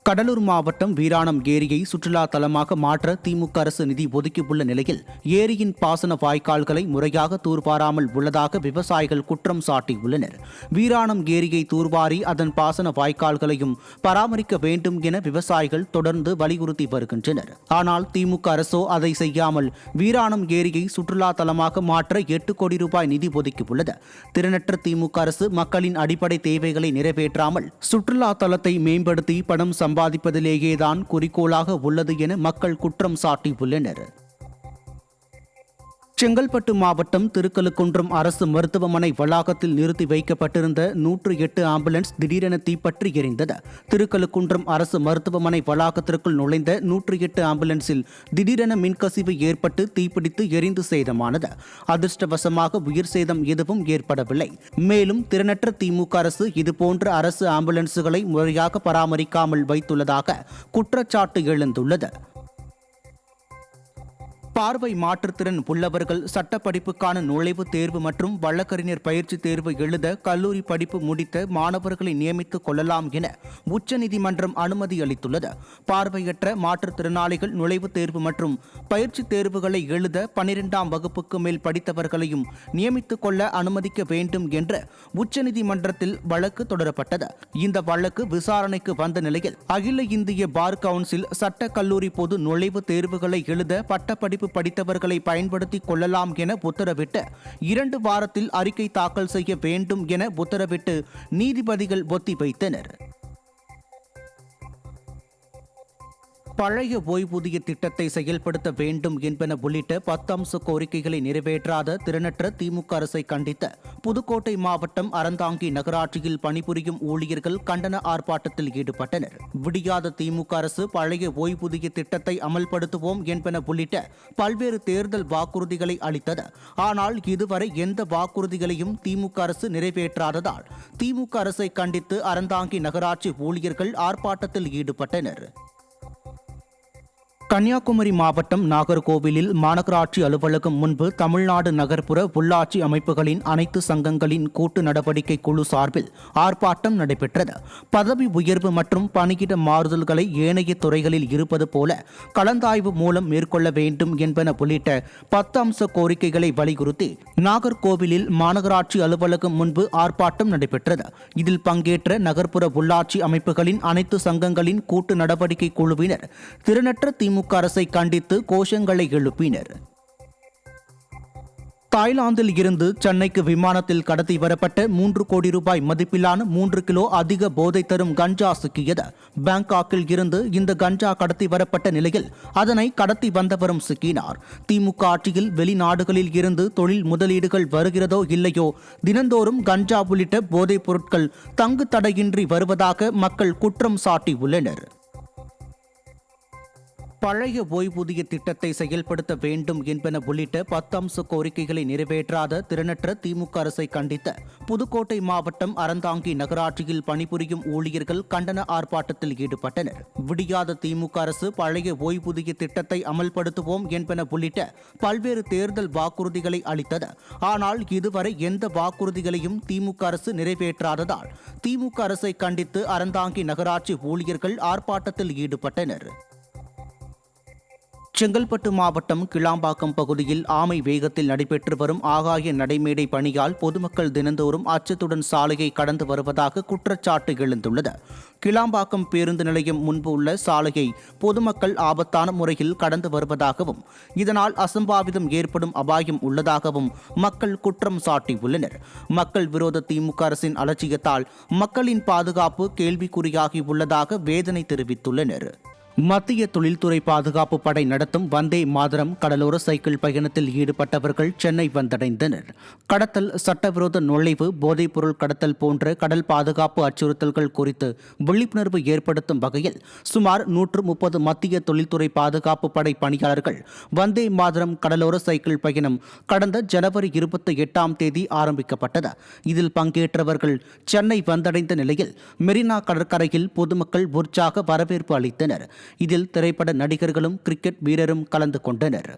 கடலூர் மாவட்டம் வீராணம் ஏரியை சுற்றுலா தலமாக மாற்ற திமுக அரசு நிதி ஒதுக்கியுள்ள நிலையில் ஏரியின் பாசன வாய்க்கால்களை முறையாக தூர்வாராமல் உள்ளதாக விவசாயிகள் குற்றம் சாட்டியுள்ளனர். வீராணம் ஏரியை தூர்வாரி அதன் பாசன வாய்க்கால்களையும் பராமரிக்க வேண்டும் என விவசாயிகள் தொடர்ந்து வலியுறுத்தி வருகின்றனர். ஆனால் திமுக அரசோ அதை செய்யாமல் வீராணம் ஏரியை சுற்றுலா தலமாக மாற்ற 8 கோடி ரூபாய் நிதி ஒதுக்கியுள்ளது. திறனற்ற திமுக அரசு மக்களின் அடிப்படை தேவைகளை நிறைவேற்றாமல் சுற்றுலா தலத்தை மேம்படுத்தி பணம் சம்பாதிப்பதிலேயேதான் குறிக்கோளாக உள்ளது என மக்கள் குற்றம் சாட்டியுள்ளனர். செங்கல்பட்டு மாவட்டம் திருக்கழுக்குன்றம் அரசு மருத்துவமனை வளாகத்தில் நிறுத்தி வைக்கப்பட்டிருந்த 108 ஆம்புலன்ஸ் திடீரென தீப்பற்றி எரிந்தது. திருக்கழுக்குன்றம் அரசு மருத்துவமனை வளாகத்திற்குள் நுழைந்த 108 ஆம்புலன்ஸில் திடீரென மின்கசிவு ஏற்பட்டு தீப்பிடித்து எரிந்து சேதமானது. அதிர்ஷ்டவசமாக உயிர் சேதம் எதுவும் ஏற்படவில்லை. மேலும் திறனற்ற திமுக அரசு இதுபோன்ற அரசு ஆம்புலன்ஸுகளை முறையாக பராமரிக்காமல் வைத்துள்ளதாக குற்றச்சாட்டு எழுந்துள்ளது. பார்வை மாற்றுத்திறன் உள்ளவர்கள் சட்டப்படிப்புக்கான நுழைவுத் தேர்வு மற்றும் வழக்கறிஞர் பயிற்சி தேர்வு எழுத கல்லூரி படிப்பு முடித்த மாணவர்களை நியமித்துக் கொள்ளலாம் என உச்சநீதிமன்றம் அனுமதி அளித்துள்ளது. பார்வையற்ற மாற்றுத்திறனாளிகள் நுழைவுத் தேர்வு மற்றும் பயிற்சி தேர்வுகளை எழுத 12ஆம் வகுப்புக்கு மேல் படித்தவர்களையும் நியமித்துக் கொள்ள அனுமதிக்க வேண்டும் என்று உச்சநீதிமன்றத்தில் வழக்கு தொடரப்பட்டது. இந்த வழக்கு விசாரணைக்கு வந்த நிலையில் அகில இந்திய பார் கவுன்சில் சட்ட கல்லூரி பொது நுழைவுத் தேர்வுகளை எழுத பட்டப்படிப்பு படித்தவர்களை பயன்படுத்திக் கொள்ளலாம் என உத்தரவிட்டு 2 வாரத்தில் அறிக்கை தாக்கல் செய்ய வேண்டும் என உத்தரவிட்டு நீதிபதிகள் ஒத்திவைத்தனர். பழைய ஓய்வூதிய திட்டத்தை செயல்படுத்த வேண்டும் என்பன உள்ளிட்ட 10 அம்ச கோரிக்கைகளை நிறைவேற்றாத திறனற்ற திமுக அரசை கண்டித்து புதுக்கோட்டை மாவட்டம் அறந்தாங்கி நகராட்சியில் பணிபுரியும் ஊழியர்கள் கண்டன ஆர்ப்பாட்டத்தில் ஈடுபட்டனர். விடியாத திமுக அரசு பழைய ஓய்வூதிய திட்டத்தை அமல்படுத்துவோம் என்பன உள்ளிட்ட பல்வேறு தேர்தல் வாக்குறுதிகளை அளித்தது. ஆனால் இதுவரை எந்த வாக்குறுதிகளையும் திமுக அரசு நிறைவேற்றாததால் திமுக அரசை கண்டித்து அறந்தாங்கி நகராட்சி ஊழியர்கள் ஆர்ப்பாட்டத்தில் ஈடுபட்டனர். கன்னியாகுமரி மாவட்டம் நாகர்கோவிலில் மாநகராட்சி அலுவலகம் முன்பு தமிழ்நாடு நகர்ப்புற உள்ளாட்சி அமைப்புகளின் அனைத்து சங்கங்களின் கூட்டு நடவடிக்கை குழு சார்பில் ஆர்ப்பாட்டம் நடைபெற்றது. பதவி உயர்வு மற்றும் பணியிட மாறுதல்களை ஏனைய துறைகளில் இருப்பது போல கலந்தாய்வு மூலம் மேற்கொள்ள வேண்டும் என்பன உள்ளிட்ட 10 அம்ச கோரிக்கைகளை வலியுறுத்தி நாகர்கோவிலில் மாநகராட்சி அலுவலகம் முன்பு ஆர்ப்பாட்டம் நடைபெற்றது. இதில் பங்கேற்ற நகர்ப்புற உள்ளாட்சி அமைப்புகளின் அனைத்து சங்கங்களின் கூட்டு நடவடிக்கை குழுவினர் திறனற்ற திமுக அரசை கண்டித்து கோஷங்களை எழுப்பினர். தாய்லாந்தில் இருந்து சென்னைக்கு விமானத்தில் கடத்தி வரப்பட்ட 3 கோடி ரூபாய் மதிப்பிலான 3 கிலோ அதிக போதை தரும் கஞ்சா சிக்கியது. பாங்காக்கில் இருந்து இந்த கஞ்சா கடத்தி வரப்பட்ட நிலையில் அதனை கடத்தி வந்தவரும் சிக்கினார். திமுக ஆட்சியில் வெளிநாடுகளில் இருந்து தொழில் முதலீடுகள் வருகிறதோ இல்லையோ தினந்தோறும் கஞ்சா உள்ளிட்ட போதைப் பொருட்கள் தங்கு தடையின்றி வருவதாக மக்கள் குற்றம் சாட்டியுள்ளனர். பழைய ஓய்வூதிய திட்டத்தை செயல்படுத்த வேண்டும் என்பன உள்ளிட்ட 10 அம்ச கோரிக்கைகளை நிறைவேற்றாத திறனற்ற திமுக அரசை கண்டித்து புதுக்கோட்டை மாவட்டம் அறந்தாங்கி நகராட்சியில் பணிபுரியும் ஊழியர்கள் கண்டன ஆர்ப்பாட்டத்தில் ஈடுபட்டனர். விடியாத திமுக அரசு பழைய ஓய்வூதிய திட்டத்தை அமல்படுத்துவோம் என்பன உள்ளிட்ட பல்வேறு தேர்தல் வாக்குறுதிகளை அளித்தது. ஆனால் இதுவரை எந்த வாக்குறுதிகளையும் திமுக அரசு நிறைவேற்றாததால் திமுக அரசை கண்டித்து அறந்தாங்கி நகராட்சி ஊழியர்கள் ஆர்ப்பாட்டத்தில் ஈடுபட்டனர். செங்கல்பட்டு மாவட்டம் கிளாம்பாக்கம் பகுதியில் ஆமை வேகத்தில் நடைபெற்று வரும் ஆகாய நடைமேடை பணியால் பொதுமக்கள் தினந்தோறும் அச்சத்துடன் சாலையை கடந்து வருவதாக குற்றச்சாட்டு எழுந்துள்ளது. கிளாம்பாக்கம் பேருந்து நிலையம் முன்பு உள்ள சாலையை பொதுமக்கள் ஆபத்தான முறையில் கடந்து வருவதாகவும் இதனால் அசம்பாவிதம் ஏற்படும் அபாயம் உள்ளதாகவும் மக்கள் குற்றம் சாட்டியுள்ளனர். மக்கள் விரோத திமுக அரசின் அலட்சியத்தால் மக்களின் பாதுகாப்பு கேள்விக்குறியாகி உள்ளதாக வேதனை தெரிவித்துள்ளனர். மத்திய தொழில்துறை பாதுகாப்பு படை நடத்தும் வந்தே மாதரம் கடலோர சைக்கிள் பயணத்தில் ஈடுபட்டவர்கள் சென்னை வந்தடைந்தனர். கடத்தல், சட்டவிரோத நுழைவு, போதைப்பொருள் கடத்தல் போன்ற கடல் பாதுகாப்பு அச்சுறுத்தல்கள் குறித்து விழிப்புணர்வு ஏற்படுத்தும் வகையில் சுமார் 130 மத்திய தொழில்துறை பாதுகாப்பு படை பணியாளர்கள் வந்தே மாதரம் கடலோர சைக்கிள் பயணம் கடந்த ஜனவரி 28ஆம் தேதி ஆரம்பிக்கப்பட்டது. இதில் பங்கேற்றவர்கள் சென்னை வந்தடைந்த நிலையில் மெரினா கடற்கரையில் பொதுமக்கள் உற்சாக வரவேற்பு அளித்தனர். இதில் திரைப்பட நடிகர்களும் கிரிக்கெட் வீரரும் கலந்து கொண்டனர்.